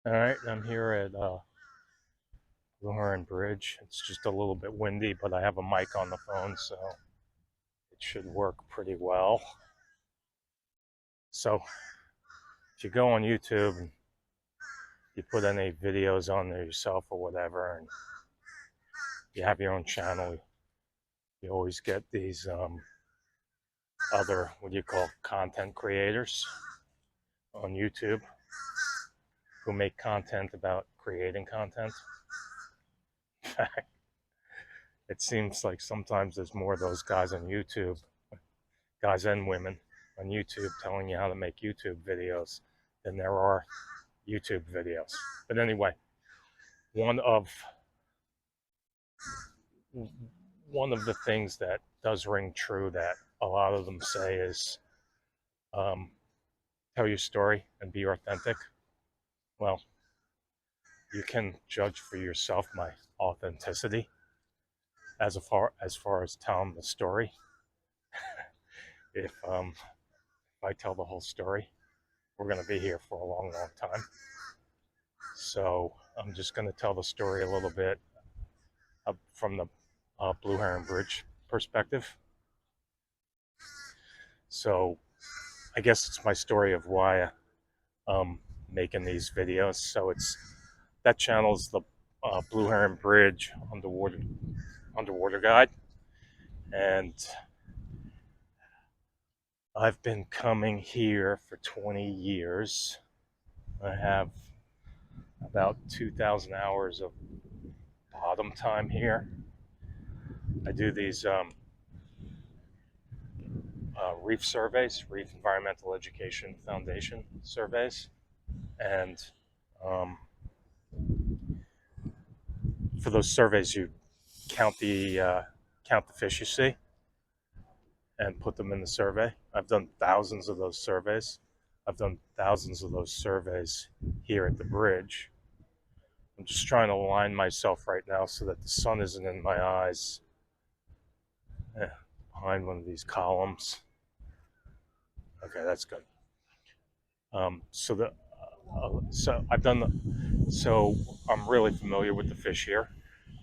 All right, I'm here at Heron Bridge. It's just a little bit windy, but I have a mic on the phone, so it should work pretty well. So if you go on YouTube and you put any videos on there yourself or whatever, and you have your own channel, you always get these other, what do you call, content creators on YouTube who make content about creating content. In fact, it seems like sometimes there's more of those guys on YouTube, guys and women on YouTube, telling you how to make YouTube videos than there are YouTube videos. But anyway, one of one of the things that does ring true that a lot of them say is um, tell your story and be authentic. Well, you can judge for yourself my authenticity as far as telling the story. If I tell the whole story, we're going to be here for a long, long time. So I'm just going to tell the story a little bit from the Blue Heron Bridge perspective. So I guess it's my story of why I'm making these videos. So it's that channel's the Blue Heron Bridge underwater guide, and I've been coming here for 20 years. I have about 2,000 hours of bottom time here. I do these reef surveys, Reef Environmental Education Foundation surveys, and um, for those surveys, you count the fish you see and put them in the survey. I've done thousands of those surveys. I've done thousands of those surveys here at the bridge. I'm just trying to align myself right now so that the sun isn't in my eyes. Behind one of these columns. Okay, that's good. So I'm really familiar with the fish here.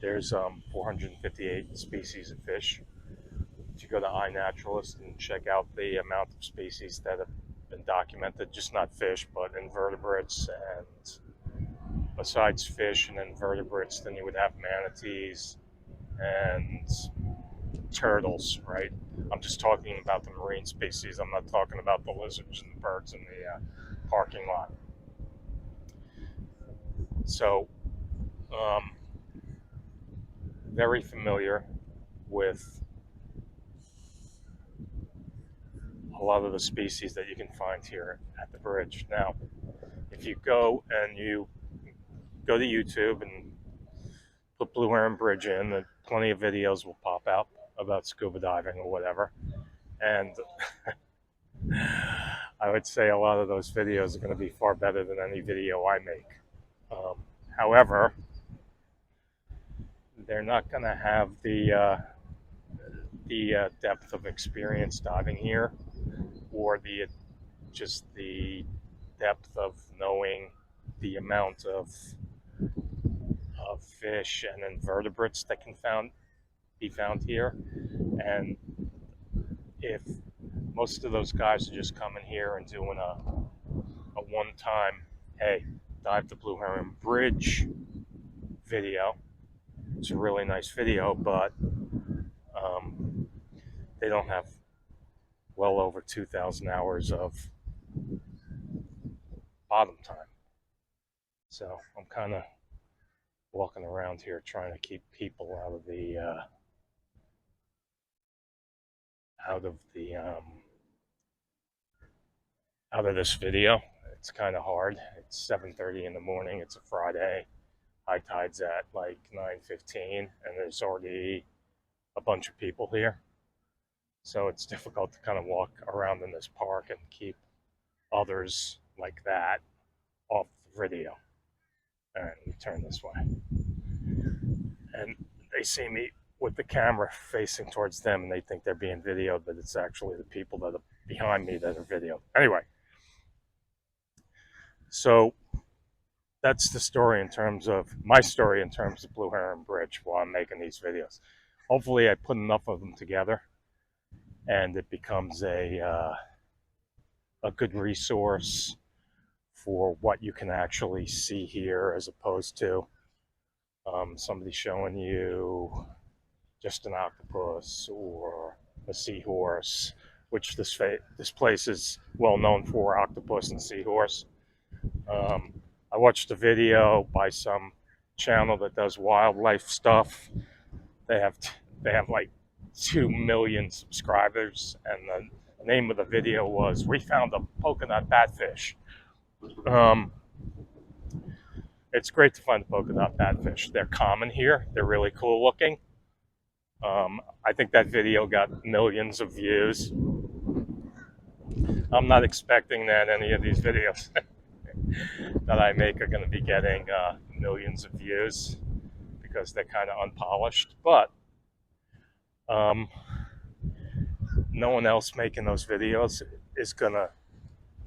There's 458 species of fish. If you go to iNaturalist and check out the amount of species that have been documented, just not fish, but invertebrates, and besides fish and invertebrates, then you would have manatees and turtles, right? I'm just talking about the marine species. I'm not talking about the lizards and the birds in the parking lot. So, um, very familiar with a lot of the species that you can find here at the bridge. Now, if you go to YouTube and put Blue Heron Bridge in, plenty of videos will pop out about scuba diving or whatever. And I would say a lot of those videos are going to be far better than any video I make. However, they're not going to have the depth of experience diving here, or the depth of knowing the amount of fish and invertebrates that can be found here. And if most of those guys are just coming here and doing a one-time, hey, dive the Blue Heron Bridge video, it's a really nice video, but they don't have well over 2,000 hours of bottom time. So I'm kind of walking around here trying to keep people out of this video. It's kind of hard. It's 7:30 in the morning. It's a Friday. High tide's at like 9:15, and there's already a bunch of people here. So it's difficult to kind of walk around in this park and keep others like that off the video. All right, let me turn this way. And they see me with the camera facing towards them, and they think they're being videoed, but it's actually the people that are behind me that are videoed. Anyway, so that's the story in terms of my story in terms of Blue Heron Bridge while I'm making these videos. Hopefully, I put enough of them together and it becomes a good resource for what you can actually see here, as opposed to somebody showing you just an octopus or a seahorse, which this place is well known for, octopus and seahorse. Um, I watched a video by some channel that does wildlife stuff. They have they have like 2 million subscribers, and the name of the video was "We found a polka dot batfish." Um, it's great to find the polka dot batfish. They're common here. They're really cool looking. I think that video got millions of views. I'm not expecting that any of these videos that I make are going to be getting millions of views because they're kind of unpolished. But um, no one else making those videos is going to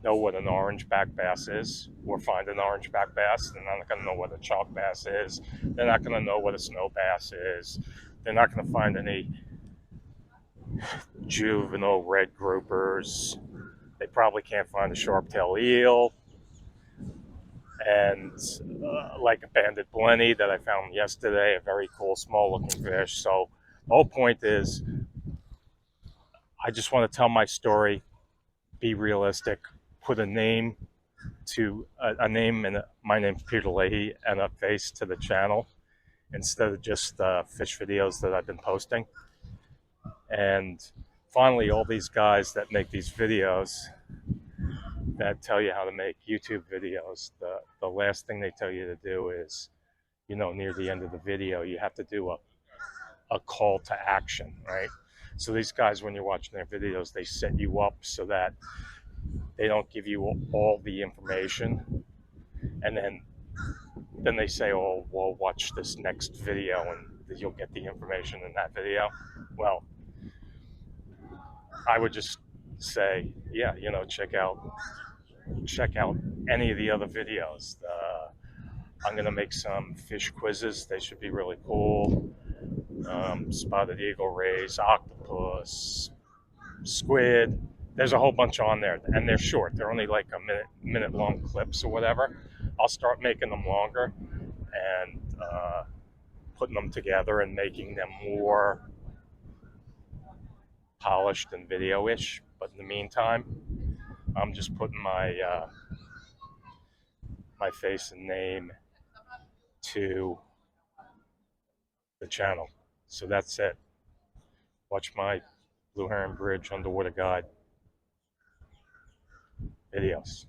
know what an orange back bass is or find an orange back bass. They're not going to know what a chalk bass is. They're not going to know what a snow bass is. They're not going to find any juvenile red groupers. They probably can't find a sharp-tailed eel. And like a banded blenny that I found yesterday, a very cool small-looking fish. So the whole point is I just want to tell my story, be realistic, put a name to a name, and my name's Peter Leahy, and a face to the channel instead of just fish videos that I've been posting. And finally, all these guys that make these videos that tell you how to make YouTube videos, the last thing they tell you to do is, near the end of the video, you have to do a call to action, right? So these guys, when you're watching their videos, they set you up so that they don't give you all the information, and then they say, "Oh, well, watch this next video, and you'll get the information in that video." Well, I would just say, yeah, check out any of the other videos. I'm gonna make some fish quizzes. They should be really cool. Spotted eagle rays, octopus, squid. There's a whole bunch on there, and they're short. They're only like minute long clips or whatever. I'll start making them longer and putting them together and making them more polished and video-ish. But in the meantime, I'm just putting my face and name to the channel. So that's it. Watch my Blue Heron Bridge underwater guide videos.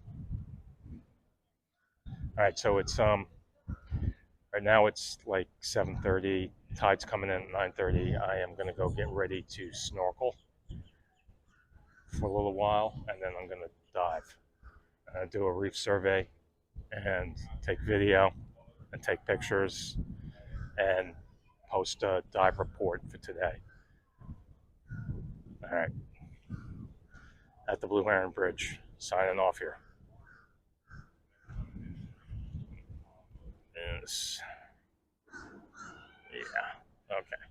All right, so it's right now it's like 7:30. Tide's coming in at 9:30. I am gonna go get ready to snorkel for a little while, and then I'm gonna dive, do a reef survey, and take video, and take pictures, and post a dive report for today. All right, at the Blue Heron Bridge, signing off here. Yes. Yeah. Okay.